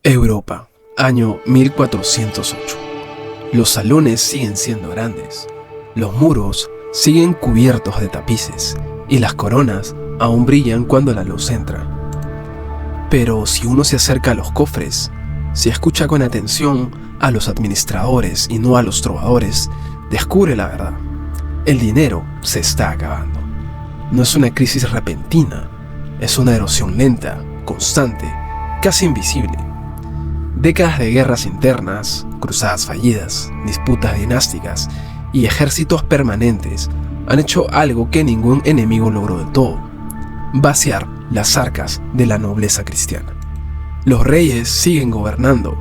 Europa, año 1408. Los salones siguen siendo grandes, los muros siguen cubiertos de tapices y las coronas aún brillan cuando la luz entra. Pero si uno se acerca a los cofres, si escucha con atención a los administradores y no a los trovadores, descubre la verdad. El dinero se está acabando. No es una crisis repentina, es una erosión lenta, constante, casi invisible. Décadas de guerras internas, cruzadas fallidas, disputas dinásticas y ejércitos permanentes han hecho algo que ningún enemigo logró del todo: vaciar las arcas de la nobleza cristiana. Los reyes siguen gobernando,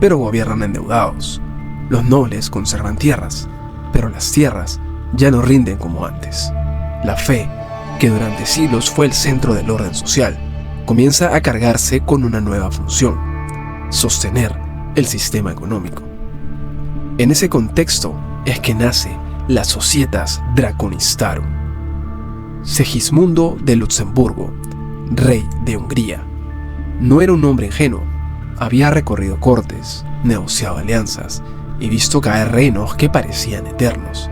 pero gobiernan endeudados. Los nobles conservan tierras, pero las tierras ya no rinden como antes. La fe, que durante siglos fue el centro del orden social, comienza a cargarse con una nueva función: sostener el sistema económico. En ese contexto es que nace la Societas Draconistarum. Segismundo de Luxemburgo, rey de Hungría, no era un hombre ingenuo. Había recorrido cortes, negociado alianzas y visto caer reinos que parecían eternos.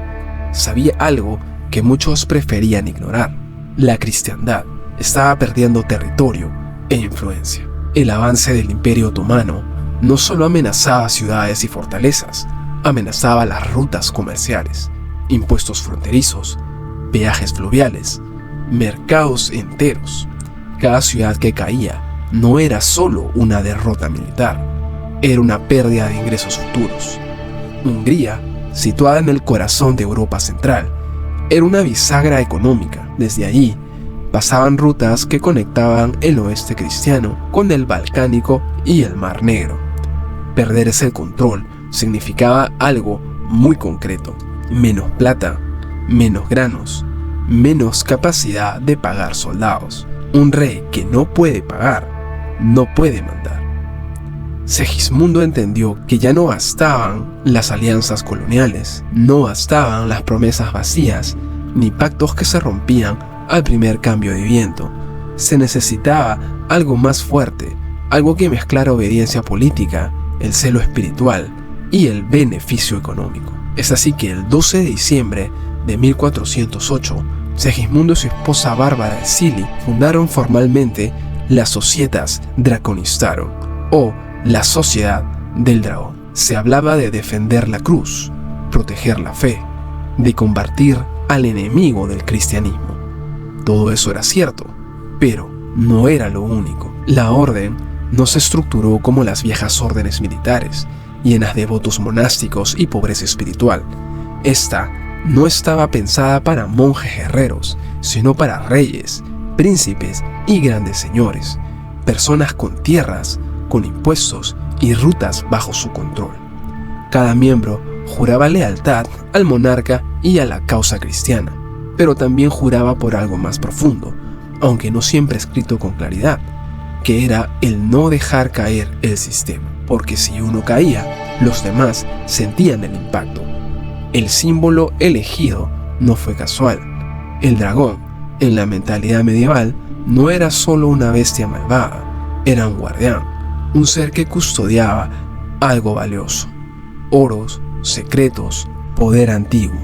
Sabía algo que muchos preferían ignorar: la cristiandad estaba perdiendo territorio e influencia. El avance del Imperio Otomano no solo amenazaba ciudades y fortalezas, amenazaba las rutas comerciales, impuestos fronterizos, peajes fluviales, mercados enteros. Cada ciudad que caía no era solo una derrota militar, era una pérdida de ingresos futuros. Hungría, situada en el corazón de Europa Central, era una bisagra económica. Desde allí pasaban rutas que conectaban el oeste cristiano con el balcánico y el Mar Negro. Perder ese control significaba algo muy concreto: menos plata, menos granos, menos capacidad de pagar soldados. Un rey que no puede pagar, no puede mandar. Segismundo entendió que ya no bastaban las alianzas coloniales, no bastaban las promesas vacías, ni pactos que se rompían al primer cambio de viento. Se necesitaba algo más fuerte, algo que mezclara obediencia política, el celo espiritual y el beneficio económico. Es así que el 12 de diciembre de 1408, Segismundo y su esposa Bárbara de Cilli fundaron formalmente la Societas Draconistarum, o la Sociedad del Dragón. Se hablaba de defender la cruz, proteger la fe, de combatir al enemigo del cristianismo. Todo eso era cierto, pero no era lo único. La orden no se estructuró como las viejas órdenes militares, llenas de votos monásticos y pobreza espiritual. Esta no estaba pensada para monjes guerreros, sino para reyes, príncipes y grandes señores, personas con tierras, con impuestos y rutas bajo su control. Cada miembro juraba lealtad al monarca y a la causa cristiana, pero también juraba por algo más profundo, aunque no siempre escrito con claridad, que era el no dejar caer el sistema, porque si uno caía, los demás sentían el impacto. El símbolo elegido no fue casual. El dragón, en la mentalidad medieval, no era solo una bestia malvada, era un guardián, un ser que custodiaba algo valioso: oros, secretos, poder antiguo.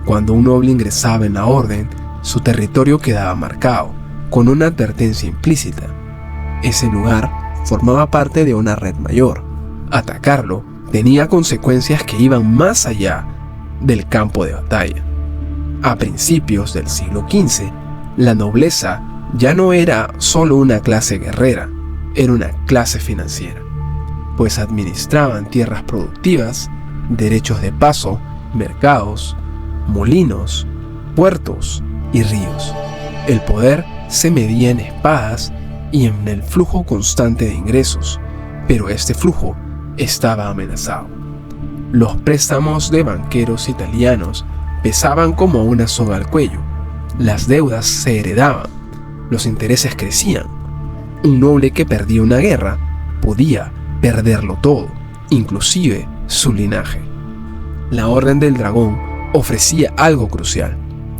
Cuando un noble ingresaba en la orden, su territorio quedaba marcado, con una advertencia implícita: ese lugar formaba parte de una red mayor. Atacarlo tenía consecuencias que iban más allá del campo de batalla. A principios del siglo XV, la nobleza ya no era solo una clase guerrera, era una clase financiera, pues administraban tierras productivas, derechos de paso, mercados, molinos, puertos y ríos. El poder se medía en espadas y en el flujo constante de ingresos, pero este flujo estaba amenazado. Los préstamos de banqueros italianos pesaban como una soga al cuello, las deudas se heredaban, los intereses crecían. Un noble que perdía una guerra podía perderlo todo, inclusive su linaje. La Orden del Dragón ofrecía algo crucial: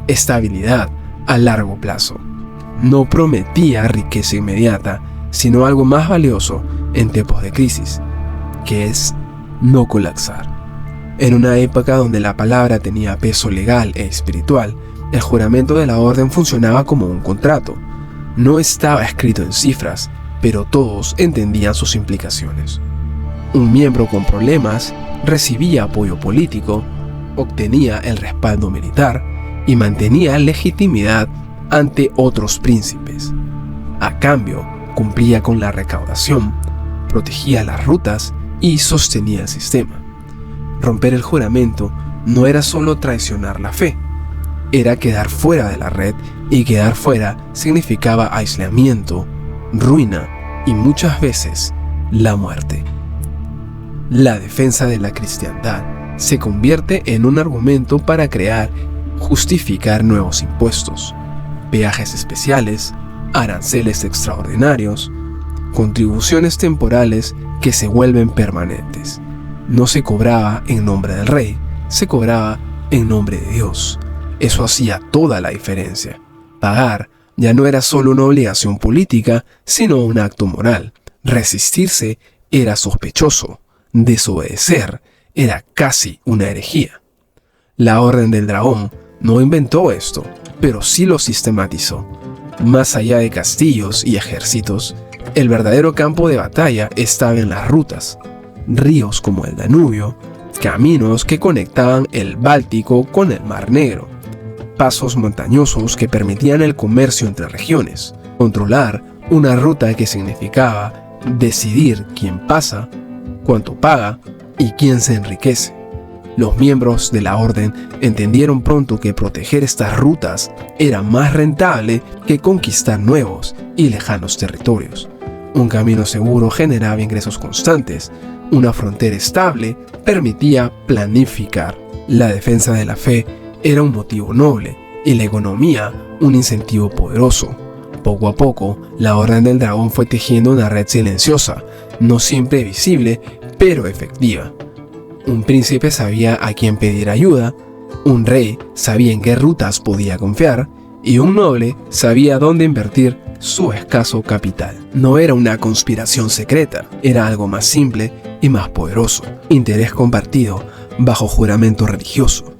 estabilidad a largo plazo. No prometía riqueza inmediata, sino algo más valioso: en tiempos de crisis, que es no colapsar. En una época donde la palabra tenía peso legal e espiritual, el juramento de la orden funcionaba como un contrato. No estaba escrito en cifras, pero todos entendían sus implicaciones. Un miembro con problemas recibía apoyo político, obtenía el respaldo militar y mantenía legitimidad ante otros príncipes. A cambio, cumplía con la recaudación, protegía las rutas y sostenía el sistema. Romper el juramento no era solo traicionar la fe, era quedar fuera de la red, y quedar fuera significaba aislamiento, ruina y muchas veces la muerte. La defensa de la cristiandad se convierte en un argumento para justificar nuevos impuestos, peajes especiales, aranceles extraordinarios, contribuciones temporales que se vuelven permanentes. No se cobraba en nombre del rey, se cobraba en nombre de Dios. Eso hacía toda la diferencia. Pagar ya no era solo una obligación política, sino un acto moral. Resistirse era sospechoso. Desobedecer era casi una herejía. La Orden del Dragón no inventó esto, pero sí lo sistematizó. Más allá de castillos y ejércitos, el verdadero campo de batalla estaba en las rutas. Ríos como el Danubio, caminos que conectaban el Báltico con el Mar Negro, pasos montañosos que permitían el comercio entre regiones. Controlar una ruta que significaba decidir quién pasa, cuánto paga y quién se enriquece. Los miembros de la orden entendieron pronto que proteger estas rutas era más rentable que conquistar nuevos y lejanos territorios. Un camino seguro generaba ingresos constantes, una frontera estable permitía planificar. La defensa de la fe era un motivo noble y la economía un incentivo poderoso. Poco a poco, la Orden del Dragón fue tejiendo una red silenciosa, no siempre visible, pero efectiva. Un príncipe sabía a quién pedir ayuda, un rey sabía en qué rutas podía confiar, y un noble sabía dónde invertir su escaso capital. No era una conspiración secreta, era algo más simple y más poderoso: interés compartido bajo juramento religioso.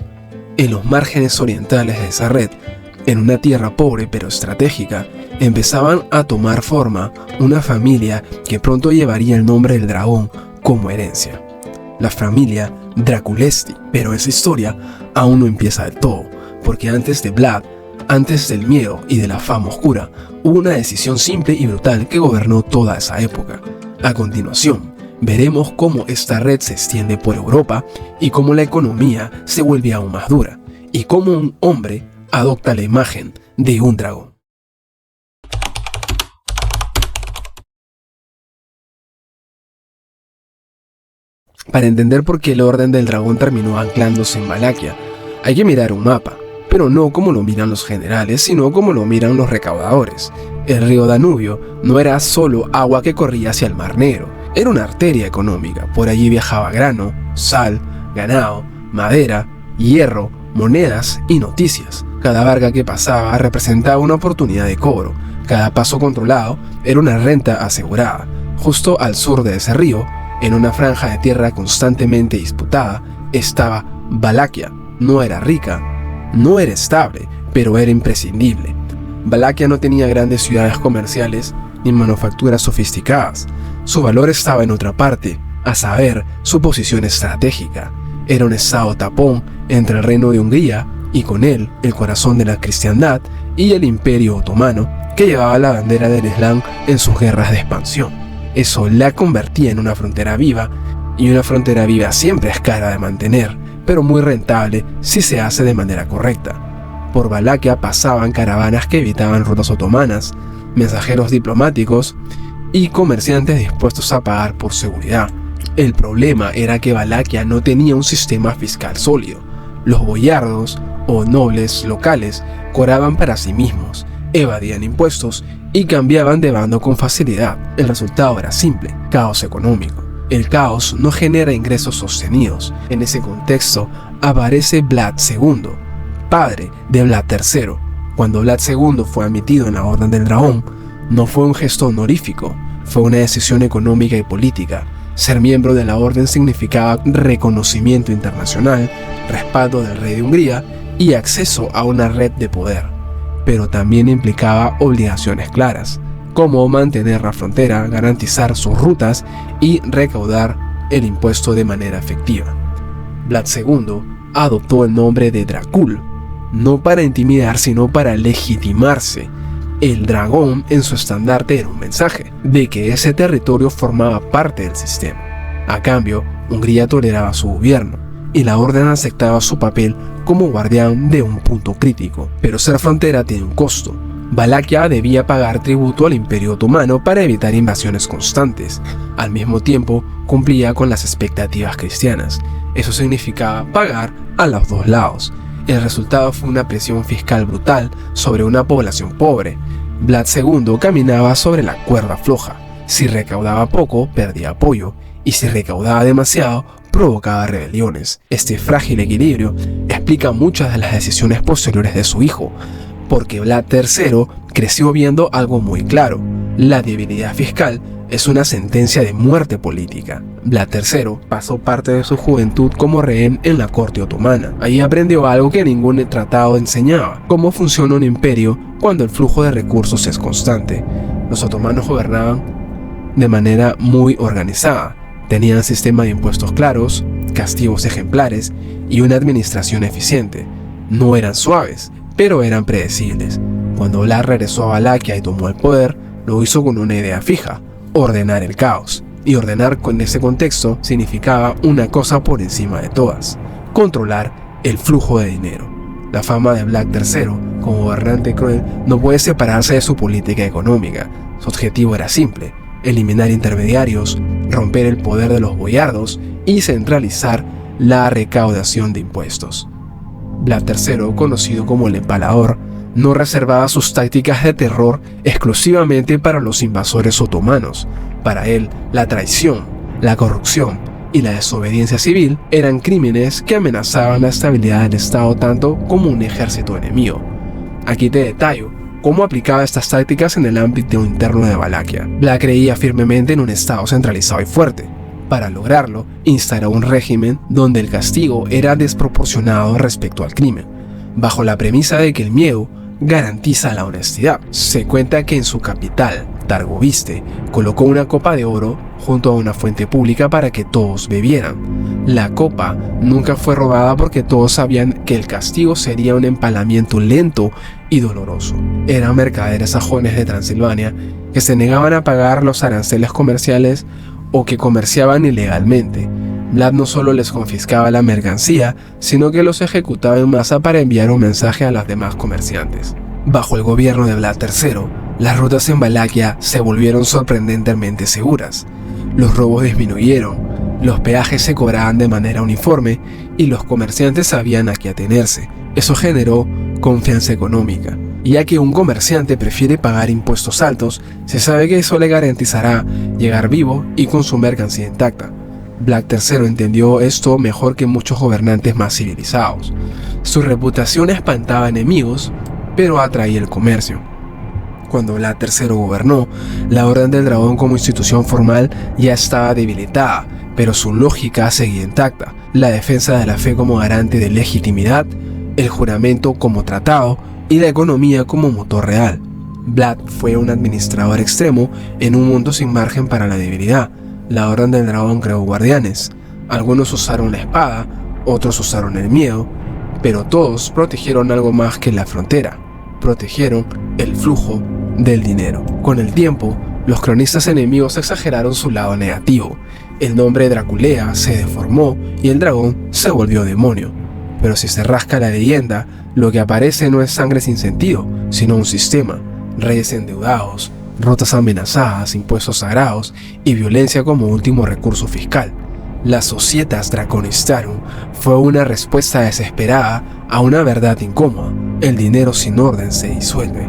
En los márgenes orientales de esa red, en una tierra pobre pero estratégica, empezaban a tomar forma una familia que pronto llevaría el nombre del dragón como herencia. La familia Draculesti. Pero esa historia aún no empieza del todo, porque antes de Vlad, antes del miedo y de la fama oscura, hubo una decisión simple y brutal que gobernó toda esa época. A continuación, veremos cómo esta red se extiende por Europa y cómo la economía se vuelve aún más dura, y cómo un hombre adopta la imagen de un dragón. Para entender por qué el Orden del Dragón terminó anclándose en Valaquia, hay que mirar un mapa, pero no como lo miran los generales, sino como lo miran los recaudadores. El río Danubio no era solo agua que corría hacia el Mar Negro, era una arteria económica. Por allí viajaba grano, sal, ganado, madera, hierro, monedas y noticias. Cada barca que pasaba representaba una oportunidad de cobro. Cada paso controlado era una renta asegurada. Justo al sur de ese río, en una franja de tierra constantemente disputada, estaba Valaquia. No era rica, no era estable, pero era imprescindible. Valaquia no tenía grandes ciudades comerciales ni manufacturas sofisticadas. Su valor estaba en otra parte, a saber, su posición estratégica. Era un estado tapón entre el reino de Hungría y con él el corazón de la cristiandad y el imperio otomano, que llevaba la bandera del Islam en sus guerras de expansión. Eso la convertía en una frontera viva, y una frontera viva siempre es cara de mantener, pero muy rentable si se hace de manera correcta. Por Valaquia pasaban caravanas que evitaban rutas otomanas, mensajeros diplomáticos y comerciantes dispuestos a pagar por seguridad. El problema era que Valaquia no tenía un sistema fiscal sólido. Los boyardos o nobles locales cobraban para sí mismos, evadían impuestos y cambiaban de bando con facilidad. El resultado era simple: caos económico. El caos no genera ingresos sostenidos. En ese contexto aparece Vlad II, padre de Vlad III. Cuando Vlad II fue admitido en la Orden del Dragón, no fue un gesto honorífico, fue una decisión económica y política. Ser miembro de la orden significaba reconocimiento internacional, respaldo del rey de Hungría y acceso a una red de poder. Pero también implicaba obligaciones claras, como mantener la frontera, garantizar sus rutas y recaudar el impuesto de manera efectiva. Vlad II adoptó el nombre de Dracul, no para intimidar sino para legitimarse. El dragón en su estandarte era un mensaje de que ese territorio formaba parte del sistema. A cambio, Hungría toleraba su gobierno y la orden aceptaba su papel como guardián de un punto crítico. Pero ser frontera tiene un costo. Valaquia debía pagar tributo al Imperio Otomano para evitar invasiones constantes. Al mismo tiempo, cumplía con las expectativas cristianas. Eso significaba pagar a los dos lados. El resultado fue una presión fiscal brutal sobre una población pobre. Vlad II caminaba sobre la cuerda floja. Si recaudaba poco, perdía apoyo, y si recaudaba demasiado, provocaba rebeliones. Este frágil equilibrio explica muchas de las decisiones posteriores de su hijo, porque Vlad III creció viendo algo muy claro: la debilidad fiscal es una sentencia de muerte política. Vlad III pasó parte de su juventud como rehén en la corte otomana. Ahí aprendió algo que ningún tratado enseñaba: cómo funciona un imperio cuando el flujo de recursos es constante. Los otomanos gobernaban de manera muy organizada. Tenían sistema de impuestos claros, castigos ejemplares y una administración eficiente. No eran suaves, pero eran predecibles. Cuando Vlad regresó a Valaquia y tomó el poder, lo hizo con una idea fija: ordenar el caos. Y ordenar en ese contexto significaba una cosa por encima de todas: controlar el flujo de dinero. La fama de Vlad III como gobernante cruel no puede separarse de su política económica. Su objetivo era simple: eliminar intermediarios, romper el poder de los boyardos y centralizar la recaudación de impuestos. Vlad III, conocido como el Empalador, no reservaba sus tácticas de terror exclusivamente para los invasores otomanos. Para él, la traición, la corrupción y la desobediencia civil eran crímenes que amenazaban la estabilidad del Estado tanto como un ejército enemigo. Aquí te detallo cómo aplicaba estas tácticas en el ámbito interno de Valaquia. Vlad creía firmemente en un Estado centralizado y fuerte. Para lograrlo, instauró un régimen donde el castigo era desproporcionado respecto al crimen, bajo la premisa de que el miedo garantiza la honestidad. Se cuenta que en su capital, Targoviste, colocó una copa de oro junto a una fuente pública para que todos bebieran. La copa nunca fue robada porque todos sabían que el castigo sería un empalamiento lento y doloroso. Eran mercaderes sajones de Transilvania que se negaban a pagar los aranceles comerciales o que comerciaban ilegalmente. Vlad no solo les confiscaba la mercancía, sino que los ejecutaba en masa para enviar un mensaje a los demás comerciantes. Bajo el gobierno de Vlad III, las rutas en Valaquia se volvieron sorprendentemente seguras. Los robos disminuyeron, los peajes se cobraban de manera uniforme y los comerciantes sabían a qué atenerse. Eso generó confianza económica. Ya que un comerciante prefiere pagar impuestos altos, se sabe que eso le garantizará llegar vivo y con su mercancía intacta. Vlad III entendió esto mejor que muchos gobernantes más civilizados. Su reputación espantaba enemigos, pero atraía el comercio. Cuando Vlad III gobernó, la Orden del Dragón como institución formal ya estaba debilitada, pero su lógica seguía intacta: la defensa de la fe como garante de legitimidad, el juramento como tratado y la economía como motor real. Vlad fue un administrador extremo en un mundo sin margen para la debilidad. La Orden del Dragón creó guardianes. Algunos usaron la espada, otros usaron el miedo, pero todos protegieron algo más que la frontera: protegieron el flujo del dinero. Con el tiempo, los cronistas enemigos exageraron su lado negativo. El nombre Draculea se deformó y el dragón se volvió demonio. Pero si se rasca la leyenda, lo que aparece no es sangre sin sentido, sino un sistema: reyes endeudados, rutas amenazadas, impuestos sagrados y violencia como último recurso fiscal. La Societas Draconistarum fue una respuesta desesperada a una verdad incómoda: el dinero sin orden se disuelve.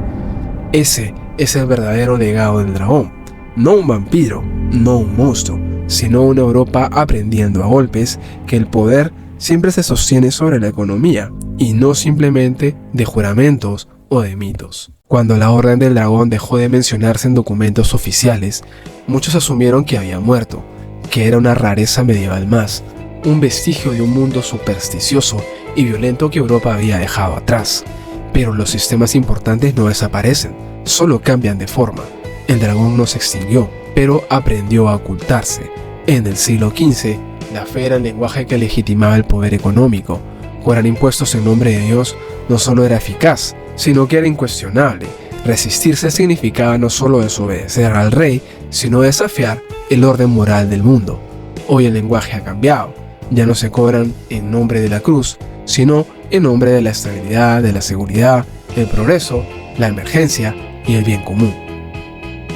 Ese es el verdadero legado del dragón. No un vampiro, no un monstruo, sino una Europa aprendiendo a golpes que el poder siempre se sostiene sobre la economía y no simplemente de juramentos o de mitos. Cuando la Orden del Dragón dejó de mencionarse en documentos oficiales, muchos asumieron que había muerto, que era una rareza medieval más, un vestigio de un mundo supersticioso y violento que Europa había dejado atrás. Pero los sistemas importantes no desaparecen, solo cambian de forma. El dragón no se extinguió, pero aprendió a ocultarse. En el siglo XV, la fe era el lenguaje que legitimaba el poder económico. Cobrar impuestos en nombre de Dios no solo era eficaz, sino que era incuestionable. Resistirse significaba no solo desobedecer al rey, sino desafiar el orden moral del mundo. Hoy el lenguaje ha cambiado. Ya no se cobran en nombre de la cruz, sino en nombre de la estabilidad, de la seguridad, el progreso, la emergencia y el bien común.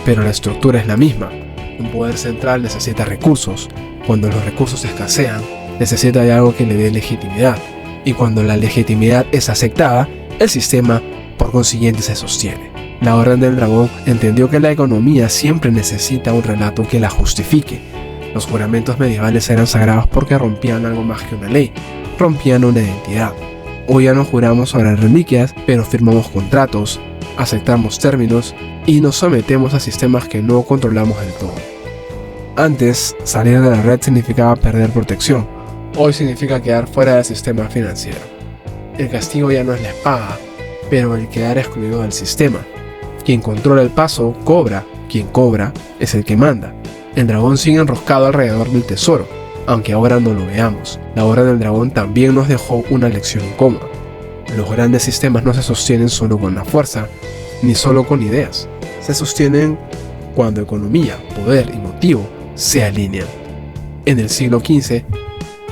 Pero la estructura es la misma. Un poder central necesita recursos. Cuando los recursos escasean, necesita de algo que le dé legitimidad. Y cuando la legitimidad es aceptada, el sistema, por consiguiente, se sostiene. La Orden del Dragón entendió que la economía siempre necesita un relato que la justifique. Los juramentos medievales eran sagrados porque rompían algo más que una ley, rompían una identidad. Hoy ya no juramos sobre reliquias, pero firmamos contratos, aceptamos términos y nos sometemos a sistemas que no controlamos del todo. Antes, salir de la red significaba perder protección. Hoy significa quedar fuera del sistema financiero. El castigo ya no es la espada, pero el quedar excluido del sistema. Quien controla el paso, cobra. Quien cobra es el que manda. El dragón sigue enroscado alrededor del tesoro, aunque ahora no lo veamos. La Orden del Dragón también nos dejó una lección incómoda. Los grandes sistemas no se sostienen solo con la fuerza, ni solo con ideas. Se sostienen cuando economía, poder y motivo se alinean. En el siglo XV,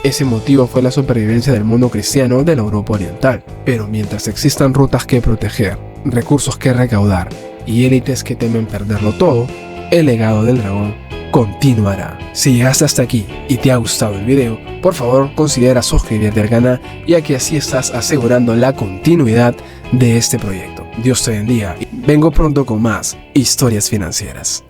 ese motivo fue la supervivencia del mundo cristiano de la Europa oriental. Pero mientras existan rutas que proteger, recursos que recaudar y élites que temen perderlo todo, el legado del dragón continuará. Si llegaste hasta aquí y te ha gustado el video, por favor considera suscribirte al canal, ya que así estás asegurando la continuidad de este proyecto. Dios te bendiga y vengo pronto con más historias financieras.